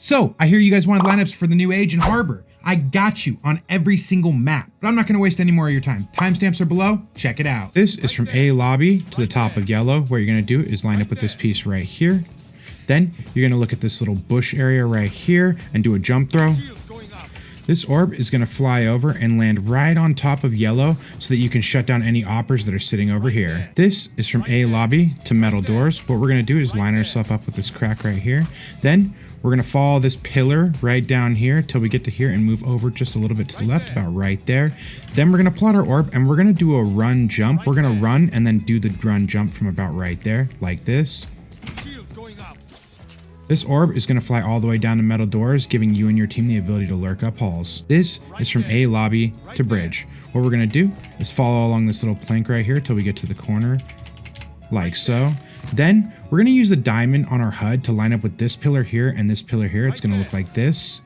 So, I hear you guys wanted lineups for the new age in Harbor. I got you on every single map, but I'm not going to waste any more of your time. Timestamps are below. Check it out. This is from A lobby to the top of yellow. What you're going to do is line up with this piece right here. Then you're going to look at this little bush area right here and do a jump throw. This orb is going to fly over and land right on top of yellow so that you can shut down any oppers that are sitting over here. This is from A lobby to metal doors. What we're going to do is line ourselves up with this crack right here. Then we're going to follow this pillar right down here till we get to here and move over just a little bit to the left, about right there. Then we're going to plot our orb and we're going to do a run jump. We're going to run and then do the run jump from about right there, like this. This orb is going to fly all the way down to metal doors, giving you and your team the ability to lurk up halls. This is from A lobby to bridge. What we're going to do is follow along this little plank right here till we get to the corner, like so. Then we're going to use the diamond on our HUD to line up with this pillar here and this pillar here. It's going to look like this.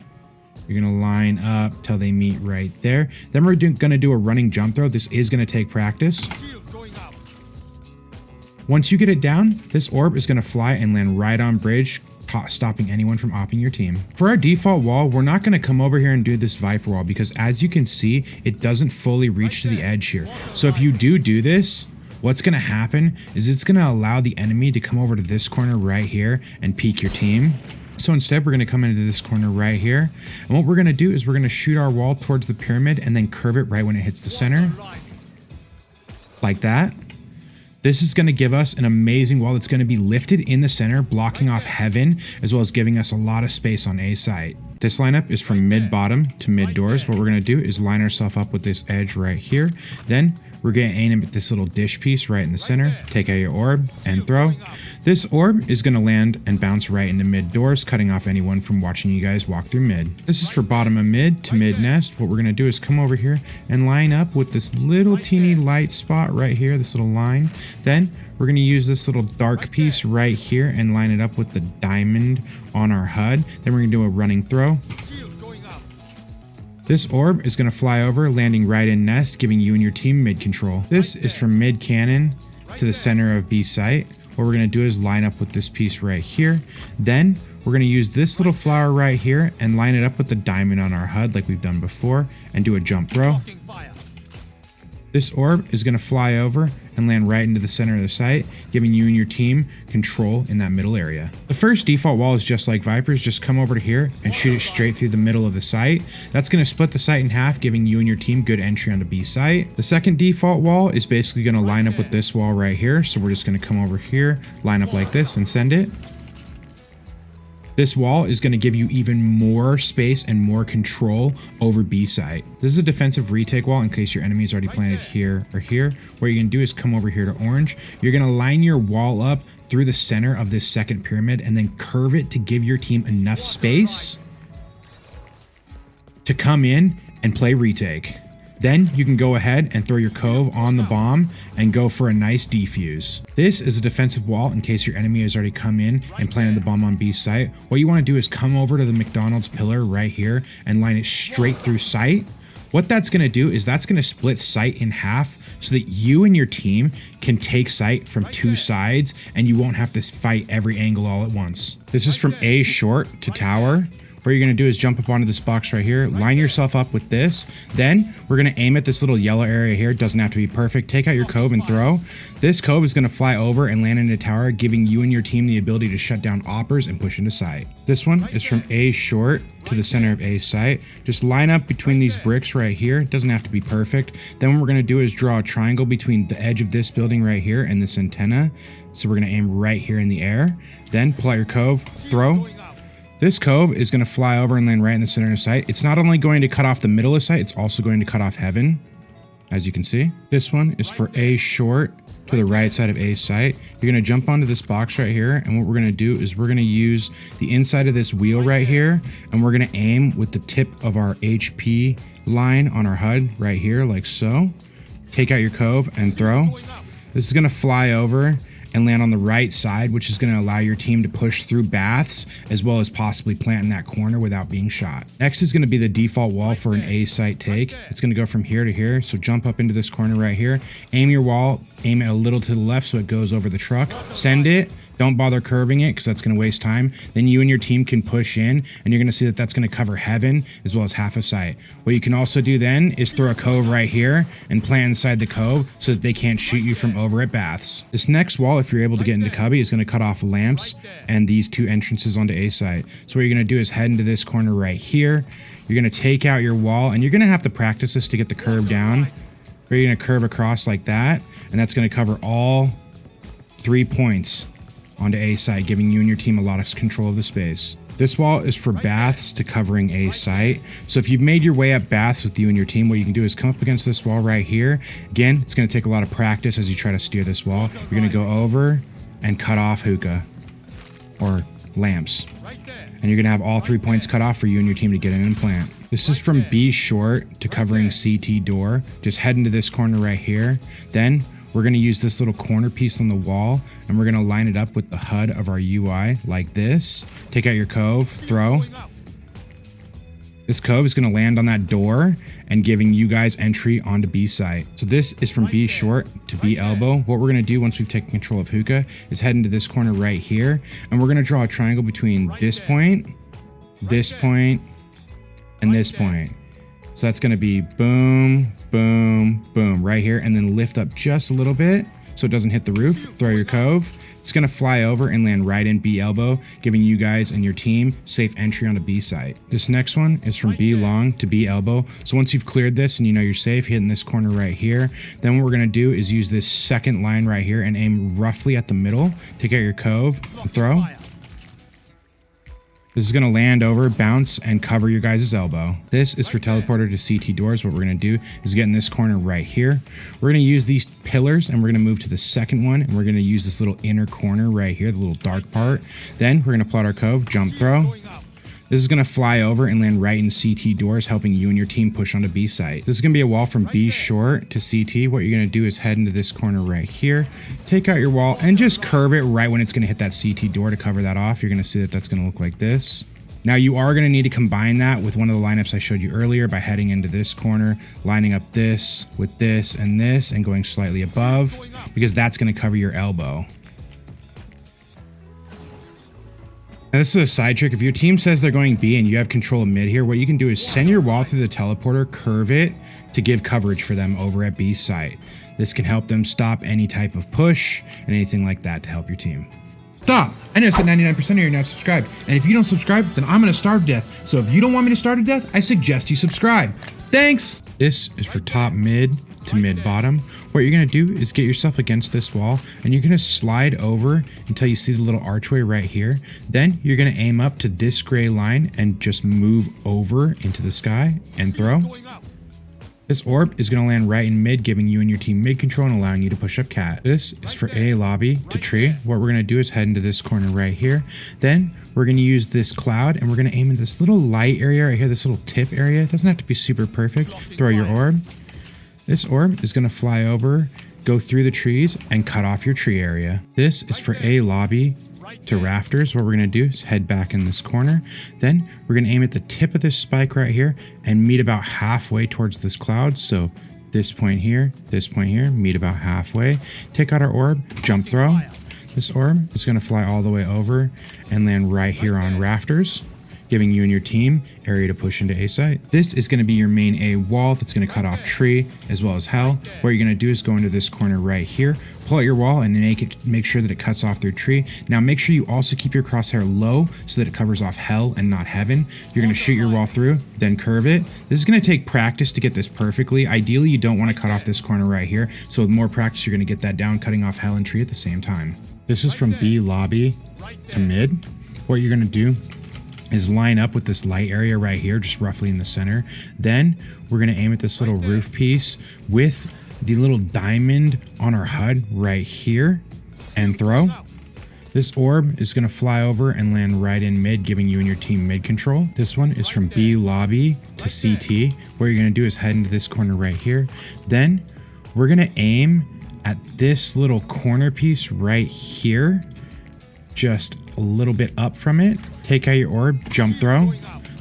You're going to line up till they meet right there. Then we're going to do a running jump throw. This is going to take practice. Once you get it down, this orb is going to fly and land right on bridge, stopping anyone from opping your team. For our default wall, we're not going to come over here and do this Viper wall because as you can see, it doesn't fully reach to the edge here. So if you do this, what's going to happen is it's going to allow the enemy to come over to this corner right here and peek your team. So instead, we're going to come into this corner right here. And what we're going to do is we're going to shoot our wall towards the pyramid and then curve it right when it hits the center. Like that. This is going to give us an amazing wall that's going to be lifted in the center, blocking off heaven, as well as giving us a lot of space on A site. This lineup is from mid bottom to mid doors. What we're going to do is line ourselves up with this edge right here. Then we're going to aim at this little dish piece right in the center, take out your orb, and throw. This orb is going to land and bounce right into mid doors, cutting off anyone from watching you guys walk through mid. This is for bottom of mid to mid nest. What we're going to do is come over here and line up with this little teeny light spot right here, this little line. Then we're going to use this little dark piece right here and line it up with the diamond on our HUD. Then we're going to do a running throw. This orb is going to fly over, landing right in nest, giving you and your team mid control. This is from mid cannon to the center of B site. What we're going to do is line up with this piece right here. Then we're going to use this little flower right here and line it up with the diamond on our HUD like we've done before and do a jump throw. This orb is going to fly over and land right into the center of the site, giving you and your team control in that middle area. The first default wall is just like Vipers, just come over to here and shoot it straight through the middle of the site. That's going to split the site in half, giving you and your team good entry onto B site. The second default wall is basically going to line up with this wall right here. So we're just going to come over here, line up like this and send it. This wall is going to give you even more space and more control over B site. This is a defensive retake wall in case your enemy is already planted here or here. What you're going to do is come over here to orange. You're going to line your wall up through the center of this second pyramid and then curve it to give your team enough space to come in and play retake. Then you can go ahead and throw your cove on the bomb and go for a nice defuse. This is a defensive wall in case your enemy has already come in and planted the bomb on B site. What you want to do is come over to the McDonald's pillar right here and line it straight through site. What that's going to do is that's going to split site in half so that you and your team can take site from two sides and you won't have to fight every angle all at once. This is from A short to tower. What you're going to do is jump up onto this box right here, line yourself up with this. Then we're going to aim at this little yellow area here. It doesn't have to be perfect. Take out your cove and throw. This cove is going to fly over and land in a tower, giving you and your team the ability to shut down oppers and push into site. This one is from A short to the center of A site. Just line up between these bricks right here. It doesn't have to be perfect. Then what we're going to do is draw a triangle between the edge of this building right here and this antenna. So we're going to aim right here in the air. Then pull out your cove, throw. This cove is going to fly over and land right in the center of the site. It's not only going to cut off the middle of the site, it's also going to cut off heaven, as you can see. This one is for A short to the right side of A site. You're going to jump onto this box right here, and what we're going to do is we're going to use the inside of this wheel right here, and we're going to aim with the tip of our HP line on our HUD right here, like so. Take out your cove and throw. This is going to fly over and land on the right side, which is going to allow your team to push through baths as well as possibly plant in that corner without being shot. Next is going to be the default wall for an A site take. It's going to go from here to here. So jump up into this corner right here, aim your wall, aim it a little to the left so it goes over the truck, send it, Don't bother curving it because that's going to waste time. Then you and your team can push in, and you're going to see that that's going to cover heaven as well as half a site. What you can also do then is throw a cove right here and plant inside the cove so that they can't shoot you from over at baths. This next wall, if you're able to get into Cubby, is going to cut off lamps and these 2 entrances onto A site. So what you're going to do is head into this corner right here. You're going to take out your wall, and you're going to have to practice this to get the curve down. Where you're going to curve across like that, and that's going to cover all 3 points onto A site, giving you and your team a lot of control of the space. This wall is for baths to covering A site. So if you've made your way up baths with you and your team, what you can do is come up against this wall right here. Again, it's going to take a lot of practice as you try to steer this wall. You're going to go over and cut off hookah or lamps. And you're going to have all 3 points cut off for you and your team to get in and plant. This is from B short to covering CT door. Just head into this corner right here. Then we're going to use this little corner piece on the wall, and we're going to line it up with the HUD of our UI like this. Take out your cove, throw. This cove is going to land on that door and giving you guys entry onto B site. So this is from B short to B elbow. What we're going to do once we've taken control of hookah is head into this corner right here, and we're going to draw a triangle between this point, and this point. So that's going to be boom, boom, boom right here, and then lift up just a little bit so it doesn't hit the roof. Throw your cove. It's going to fly over and land right in B elbow, giving you guys and your team safe entry onto B site. This next one is from B long to B elbow. So once you've cleared this and you know you're safe, hitting this corner right here, then what we're going to do is use this second line right here and aim roughly at the middle. Take out your cove and throw. This is going to land over, bounce, and cover your guys' elbow. This is for teleporter to CT doors. What we're going to do is get in this corner right here. We're going to use these pillars, and we're going to move to the second one, and we're going to use this little inner corner right here, the little dark part. Then we're going to plot our cove, jump throw. This is going to fly over and land right in CT doors, helping you and your team push onto B site. This is going to be a wall from B short to CT. What you're going to do is head into this corner right here, take out your wall, and just curve it right when it's going to hit that CT door to cover that off. You're going to see that that's going to look like this. Now you are going to need to combine that with one of the lineups I showed you earlier by heading into this corner, lining up this with this, and going slightly above, because that's going to cover your elbow. Now this is a side trick. If your team says they're going B and you have control of mid here, what you can do is send your wall through the teleporter, curve it to give coverage for them over at B site. This can help them stop any type of push and anything like that to help your team. Stop! I noticed that 99% of you are not subscribed, and if you don't subscribe, then I'm gonna starve to death. So if you don't want me to starve to death, I suggest you subscribe. Thanks! This is for top mid to mid bottom. What you're gonna do is get yourself against this wall, and you're gonna slide over until you see the little archway right here. Then you're gonna aim up to this gray line and just move over into the sky and throw. This orb is going to land right in mid, giving you and your team mid control and allowing you to push up cat. This is for A lobby to tree. What we're going to do is head into this corner right here. Then we're going to use this cloud and we're going to aim at this little light area right here, this little tip area. It doesn't have to be super perfect. Throw your orb. This orb is going to fly over, go through the trees, and cut off your tree area. This is for A lobby to rafters. What we're going to do is head back in this corner. Then we're going to aim at the tip of this spike right here and meet about halfway towards this cloud. So this point here, meet about halfway. Take out our orb, jump throw. This orb is going to fly all the way over and land right here on rafters, giving you and your team area to push into A site. This is going to be your main A wall that's going to cut off tree as well as hell. What you're going to do is go into this corner right here, pull out your wall and make sure that it cuts off their tree. Now make sure you also keep your crosshair low so that it covers off hell and not heaven. You're going to shoot your wall through, then curve it. This is going to take practice to get this perfectly. Ideally, you don't want to cut off this corner right here. So with more practice, you're going to get that down, cutting off hell and tree at the same time. This is from B lobby to mid. What you're going to do is line up with this light area right here, just roughly in the center. Then we're going to aim at this little roof piece with the little diamond on our HUD right here and throw. This orb is going to fly over and land right in mid, giving you and your team mid control. This one is from B lobby to CT. What you're going to do is head into this corner right here. Then we're going to aim at this little corner piece right here, just a little bit up from it. Take out your orb, jump throw.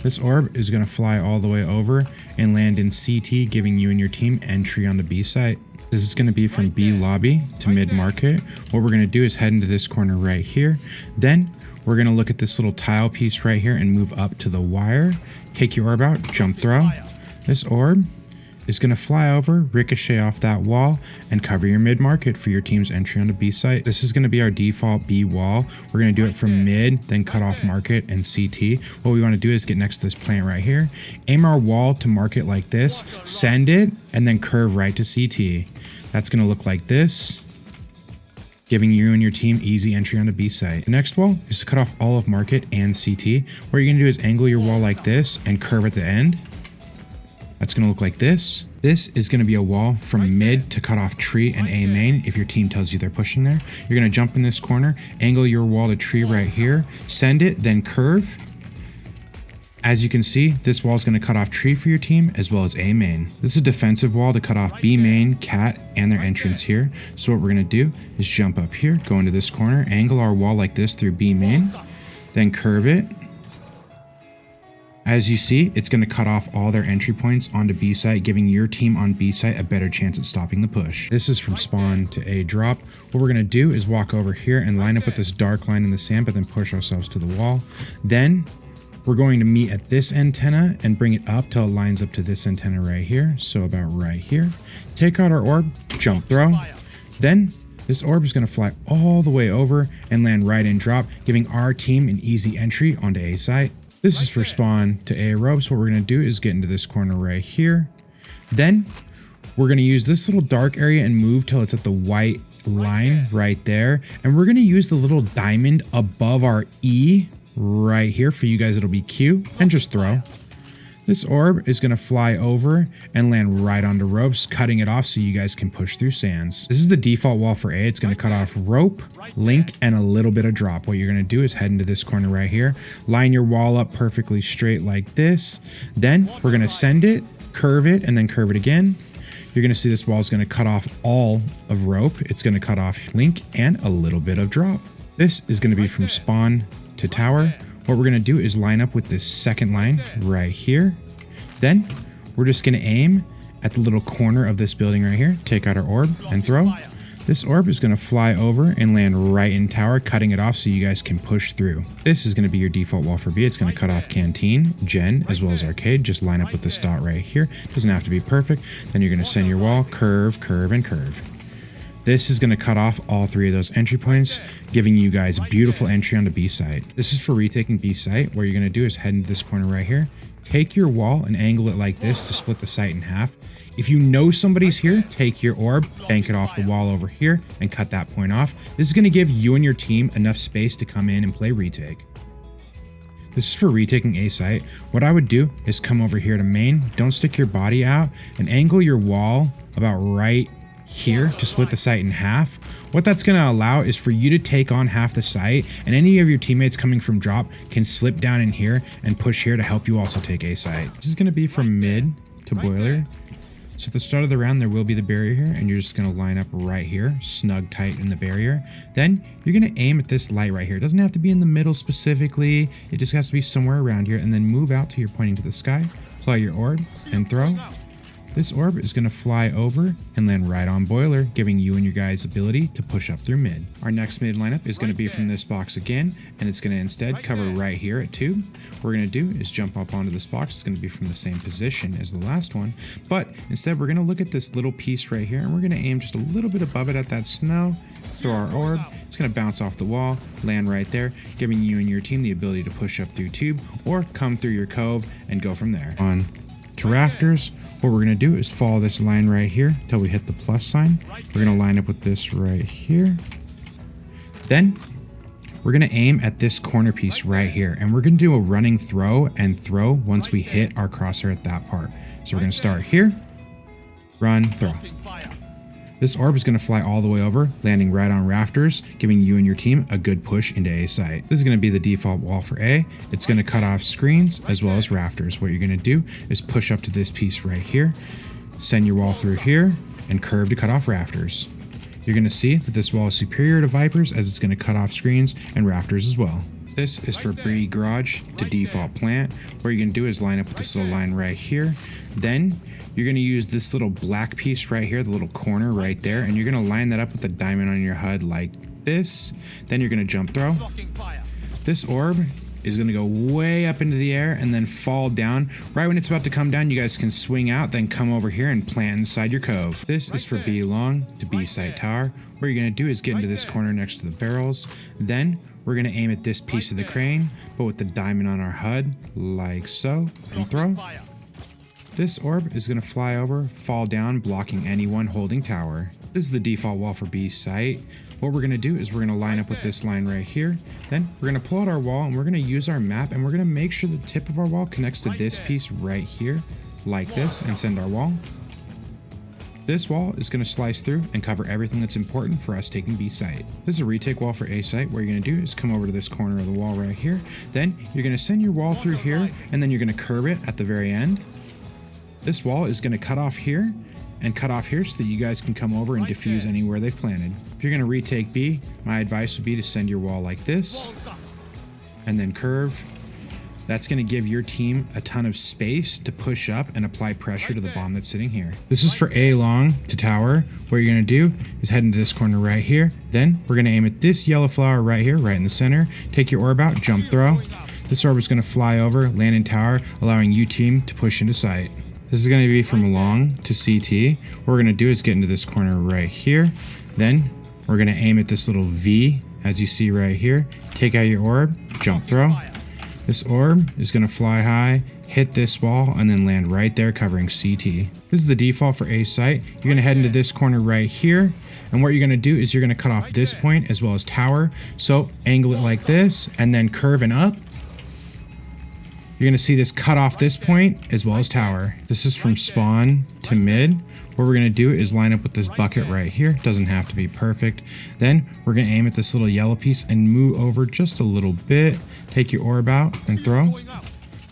This orb is going to fly all the way over and land in CT, giving you and your team entry on the B site. This is going to be from B lobby to mid market. What we're going to do is head into this corner right here. Then we're going to look at this little tile piece right here and move up to the wire. Take your orb out, jump throw. This orb is going to fly over, ricochet off that wall, and cover your mid market for your team's entry onto B site. This is going to be our default B wall. We're going to do it from mid, then cut off market and CT. What we want to do is get next to this plant right here, aim our wall to market like this, send it, and then curve right to CT. That's going to look like this, giving you and your team easy entry onto B site. The next wall is to cut off all of market and CT. What you're going to do is angle your wall like this and curve at the end. That's going to look like this. This is going to be a wall from mid to cut off tree and A main if your team tells you they're pushing there. You're going to jump in this corner, angle your wall to tree right here, send it, then curve. As you can see, this wall is going to cut off tree for your team as well as A main. This is a defensive wall to cut off B main, cat, and their entrance here. So what we're going to do is jump up here, go into this corner, angle our wall like this through B main, then curve it. As you see, it's going to cut off all their entry points onto B site, giving your team on B site a better chance at stopping the push. This is from spawn to A drop. What we're going to do is walk over here and line up with this dark line in the sand, but then push ourselves to the wall. Then we're going to meet at this antenna and bring it up till it lines up to this antenna right here. So about right here. Take out our orb, jump throw. Then this orb is going to fly all the way over and land right in drop, giving our team an easy entry onto A site. This is for spawn to A ropes. What we're going to do is get into this corner right here. Then we're going to use this little dark area and move till it's at the white line right there. And we're going to use the little diamond above our E right here. For you guys, it'll be Q, and just throw. This orb is going to fly over and land right onto ropes, cutting it off so you guys can push through sands. This is the default wall for A. It's going to cut off rope, link, and a little bit of drop. What you're going to do is head into this corner right here, line your wall up perfectly straight like this. Then we're going to send it, curve it, and then curve it again. You're going to see this wall is going to cut off all of rope. It's going to cut off link and a little bit of drop. This is going to be from spawn to tower. What we're going to do is line up with this second line right here. Then we're just going to aim at the little corner of this building right here, take out our orb and throw. This orb is going to fly over and land right in tower, cutting it off so you guys can push through. This is going to be your default wall for B. It's going to cut off canteen, gen, as well as arcade. Just line up with this dot right here. Doesn't have to be perfect. Then you're going to send your wall, curve, curve, and curve. This is going to cut off all three of those entry points, giving you guys beautiful entry onto B site. This is for retaking B site. What you're going to do is head into this corner right here, take your wall and angle it like this to split the site in half. If you know somebody's here, take your orb, bank it off the wall over here, and cut that point off. This is going to give you and your team enough space to come in and play retake. This is for retaking A site. What I would do is come over here to main, don't stick your body out, and angle your wall about right here to split the site in half. What that's going to allow is for you to take on half the site, and any of your teammates coming from drop can slip down in here and push here to help you also take A site. This is going to be from mid to boiler. So at the start of the round, there will be the barrier here, and you're just going to line up right here, snug tight in the barrier. Then you're going to aim at this light right here. It doesn't have to be in the middle specifically. It just has to be somewhere around here, and then move out till you're pointing to the sky, apply your orb, and throw. This orb is going to fly over and land right on boiler, giving you and your guys ability to push up through mid. Our next mid lineup is going to be from this box again, and it's going to instead cover right here at tube. What we're going to do is jump up onto this box. It's going to be from the same position as the last one, but instead we're going to look at this little piece right here, and we're going to aim just a little bit above it at that snow, throw our orb. It's going to bounce off the wall, land right there, giving you and your team the ability to push up through tube or come through your cove and go from there. On to rafters. What we're going to do is follow this line right here till we hit the plus sign. We're going to line up with this right here. Then we're going to aim at this corner piece right here, and we're going to do a running throw and throw once we hit our crosshair at that part. So we're going to start here, run, throw. This orb is going to fly all the way over, landing right on rafters, giving you and your team a good push into A site. This is going to be the default wall for A. It's going to cut off screens as well as rafters. What you're going to do is push up to this piece right here, send your wall through here, and curve to cut off rafters. You're going to see that this wall is superior to Vipers as it's going to cut off screens and rafters as well. This is for B garage to default plant. What you're going to do is line up with this little line right here. Then you're going to use this little black piece right here, the little corner right there, and you're going to line that up with the diamond on your HUD like this. Then you're going to jump throw. This orb is going to go way up into the air and then fall down. Right when it's about to come down, you guys can swing out, then come over here and plant inside your cove. This is for B long to B site tower. What you're going to do is get into this corner next to the barrels. Then we're going to aim at this piece of the crane, but with the diamond on our HUD, like so, and throw. This orb is going to fly over, fall down, blocking anyone holding tower. This is the default wall for B site. What we're going to do is we're going to line up with this line right here. Then we're going to pull out our wall and we're going to use our map and we're going to make sure the tip of our wall connects to this piece right here, like this, and send our wall. This wall is going to slice through and cover everything that's important for us taking B site. This is a retake wall for A site. What you're going to do is come over to this corner of the wall right here. Then you're going to send your wall through here and then you're going to curve it at the very end. This wall is going to cut off here and cut off here so that you guys can come over and defuse anywhere they've planted. If you're going to retake B, my advice would be to send your wall like this and then curve. That's going to give your team a ton of space to push up and apply pressure to the bomb that's sitting here. This is for A long to tower. What you're going to do is head into this corner right here. Then we're going to aim at this yellow flower right here, right in the center. Take your orb out, jump throw. This orb is going to fly over, land in tower, allowing you team to push into sight. This is going to be from long to CT. What we're going to do is get into this corner right here. Then we're going to aim at this little V, as you see right here. Take out your orb, jump throw. This orb is going to fly high, hit this wall, and then land right there covering CT. This is the default for A site. You're going to head into this corner right here. And what you're going to do is you're going to cut off this point as well as tower. So angle it like this and then curve and up. You're going to see this cut off this point as well as tower. This is from spawn to mid. What we're going to do is line up with this bucket right here. Doesn't have to be perfect. Then we're going to aim at this little yellow piece and move over just a little bit. Take your orb out and throw.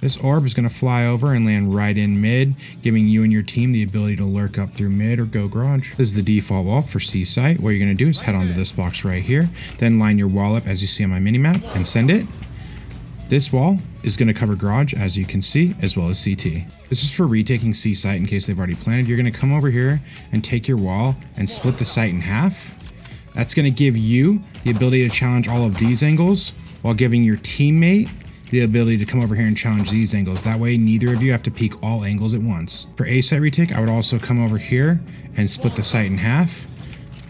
This orb is going to fly over and land right in mid, giving you and your team the ability to lurk up through mid or go garage. This is the default wall for C site. What you're going to do is head onto this box right here. Then line your wall up as you see on my mini map and send it. This wall is going to cover garage, as you can see, as well as CT. This is for retaking C site in case they've already planted. You're going to come over here and take your wall and split the site in half. That's going to give you the ability to challenge all of these angles while giving your teammate the ability to come over here and challenge these angles. That way, neither of you have to peek all angles at once. For A site retake, I would also come over here and split the site in half.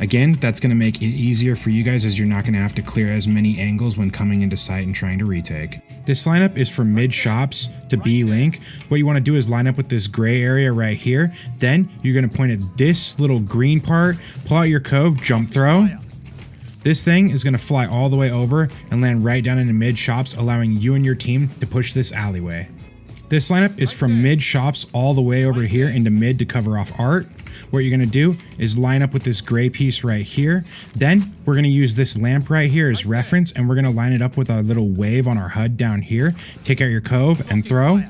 Again, that's going to make it easier for you guys as you're not going to have to clear as many angles when coming into sight and trying to retake. This lineup is for mid shops to B link. What you want to do is line up with this gray area right here. Then you're going to point at this little green part, pull out your cove, jump throw. This thing is going to fly all the way over and land right down into mid shops, allowing you and your team to push this alleyway. This lineup is from mid shops all the way over here into mid to cover off art. What you're going to do is line up with this gray piece right here. Then we're going to use this lamp right here as reference, and we're going to line it up with our little wave on our HUD down here. Take out your cove and throw.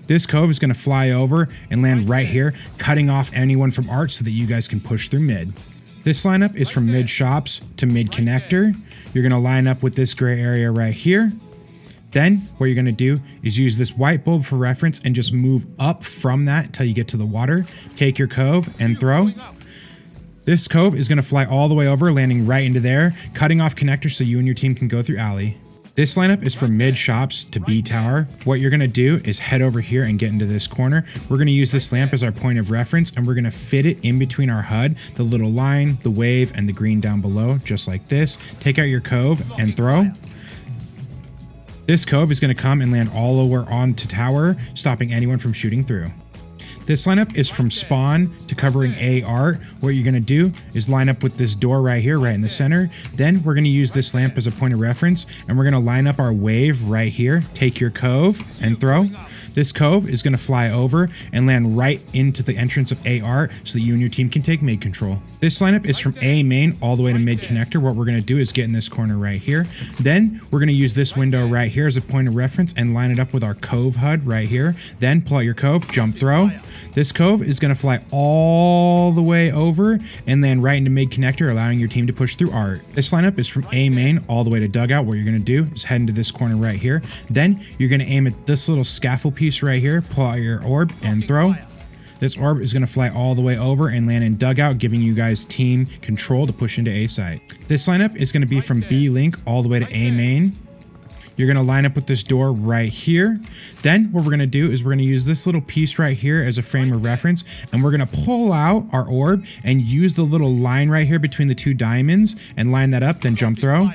This cove is going to fly over and land right here, cutting off anyone from art so that you guys can push through mid. This lineup is from mid shops to mid connector. You're going to line up with this gray area right here. Then what you're going to do is use this white bulb for reference and just move up from that until you get to the water. Take your cove and throw. This cove is going to fly all the way over, landing right into there, cutting off connector so you and your team can go through alley. This lineup is from mid shops to B tower. What you're going to do is head over here and get into this corner. We're going to use this lamp as our point of reference, and we're going to fit it in between our HUD, the little line, the wave, and the green down below, just like this. Take out your cove and throw. This cove is going to come and land all over onto tower, stopping anyone from shooting through. This lineup is from spawn to covering A art. What you're going to do is line up with this door right here, right in the center. Then we're going to use this lamp as a point of reference, and we're going to line up our wave right here. Take your cove and throw. This cove is going to fly over and land right into the entrance of A art so that you and your team can take mid control. This lineup is from A main all the way to mid connector. What we're going to do is get in this corner right here. Then we're going to use this window right here as a point of reference and line it up with our cove HUD right here. Then pull out your cove, jump throw. This cove is going to fly all the way over and land right into mid connector, allowing your team to push through art. This lineup is from A main all the way to dugout. What you're going to do is head into this corner right here. Then you're going to aim at this little scaffold piece right here, pull out your orb and throw. This orb is going to fly all the way over and land in dugout, giving you guys team control to push into A site. This lineup is going to be from B link all the way to A main. You're going to line up with this door right here. Then what we're going to do is we're going to use this little piece right here as a frame of reference, and we're going to pull out our orb and use the little line right here between the two diamonds and line that up, then jump throw.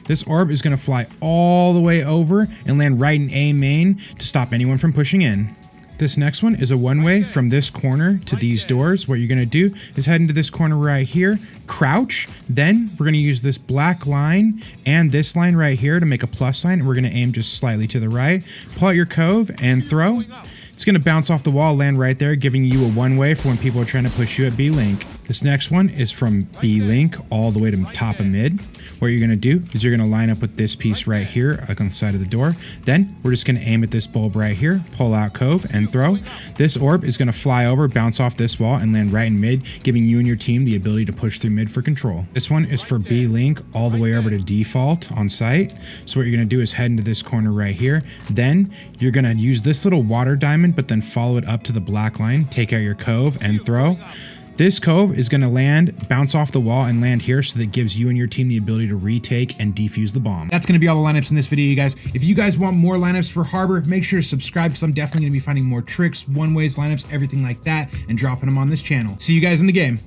This orb is going to fly all the way over and land right in A main to stop anyone from pushing in. This next one is a one-way from this corner to these doors. What you're going to do is head into this corner right here, crouch, then we're going to use this black line and this line right here to make a plus sign, and we're going to aim just slightly to the right, pull out your cove and throw. It's going to bounce off the wall, land right there, giving you a one-way for when people are trying to push you at B-Link. This next one is from B-Link all the way to top of mid. What you're going to do is you're going to line up with this piece right here on the side of the door. Then we're just going to aim at this bulb right here, pull out cove and throw. This orb is going to fly over, bounce off this wall and land right in mid, giving you and your team the ability to push through mid for control. This one is for B-Link all the way over to default on site. So what you're going to do is head into this corner right here. Then you're going to use this little water diamond, but then follow it up to the black line, take out your cove and throw. This cove is going to land, bounce off the wall and land here, so that gives you and your team the ability to retake and defuse the bomb. That's going to be all the lineups in this video, you guys. If you guys want more lineups for Harbor, make sure to subscribe, because I'm definitely going to be finding more tricks, one-ways, lineups, everything like that, and dropping them on this channel. See you guys in the game.